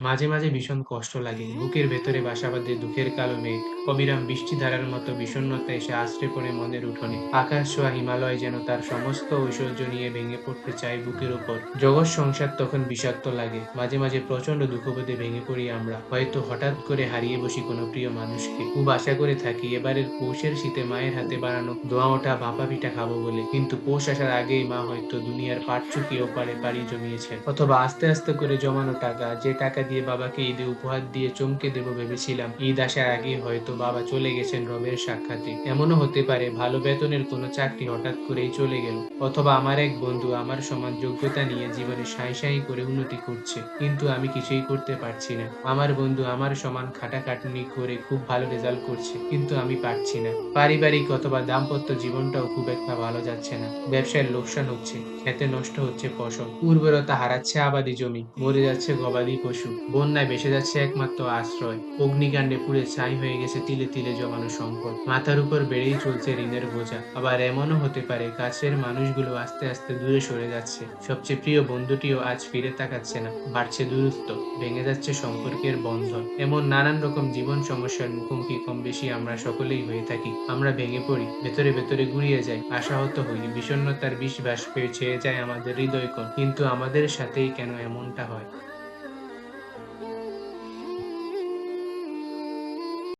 মাঝে মাঝে ভীষণ কষ্ট লাগে, বুকের ভেতরে বাসা বাঁধে দুঃখের কালো মেঘ। অবিরাম বৃষ্টিধারার মতো বিষণ্ণতা এসে আছড়ে পড়ে মনের উঠোনে। আকাশ ছোঁয়া হিমালয় যেন তার সমস্ত ঐশ্বর্য নিয়ে ভেঙে পড়তে চায় বুকের উপর। জগৎ সংসার তখন বিষাক্ত লাগে। মাঝে মাঝে প্রচন্ড দুঃখবোধে ভেঙে পড়ি আমরা, হয়তো হঠাৎ করে হারিয়ে বসি কোনো প্রিয় মানুষকে। খুব আশা করে থাকি এবারের পৌষের শীতে মায়ের হাতে বানানো ধোঁয়া ওঠা ভাপা পিঠা খাবো বলে, কিন্তু পৌষ আসার আগেই মা হয়তো দুনিয়ার পাট চুকিয়ে ওপারে পাড়ি জমিয়েছেন। অথবা আস্তে আস্তে করে জমানো টাকা, যে টাকা দিয়ে বাবাকে ঈদে উপহার দিয়ে চমকে দেবো ভেবেছিলাম, ঈদ আসার আগে হয়তো বাবা চলে গেছেন রবের সাক্ষাতে। এমনও হতে পারে ভালো বেতনের কোনো চাকরি হঠাৎ করেই চলে গেল। অথবা আমার এক বন্ধু আমার সমান যোগ্যতা নিয়ে জীবনে সাঁই সাঁই করে উন্নতি করছে, কিন্তু আমি কিছুই করতে পারছি না। আমার বন্ধু আমার সমান খাটাখাটনি করে খুব ভালো রেজাল্ট করছে, কিন্তু আমি পারছি না। পারিবারিক অথবা দাম্পত্য জীবনটাও খুব একটা ভালো যাচ্ছে না। ব্যবসায় লোকসান হচ্ছে, খেতে নষ্ট হচ্ছে ফসল, উর্বরতা হারাচ্ছে আবাদি জমি, মরে যাচ্ছে গবাদি পশু, বন্যায় ভেসে যাচ্ছে একমাত্র আশ্রয়, অগ্নিকাণ্ডে পুড়ে ছাই হয়ে গেছে তিলে তিলে জমানো সম্পদ। মাথার উপর বেড়েই চলছে ঋণের বোঝা। আবার এমনও হতে পারে কাছের মানুষগুলো আস্তে আস্তে দূরে সরে যাচ্ছে, সবচেয়ে প্রিয় বন্ধুটিও আজ ফিরে তাকাচ্ছে না। বাড়ছে দূরত্ব, ভেঙে যাচ্ছে সম্পর্কের বন্ধন। এমন নানান রকম জীবন সমস্যার মুখোমুখি কম বেশি আমরা সকলেই হয়ে থাকি। আমরা ভেঙে পড়ি, ভেতরে ভেতরে গুড়িয়ে যাই, আশাহত হই, বিষণ্ণতার বিষ বাষ্পে ছেয়ে যায় আমাদের হৃদয়কণ। কিন্তু আমাদের সাথেই কেন এমনটা হয়?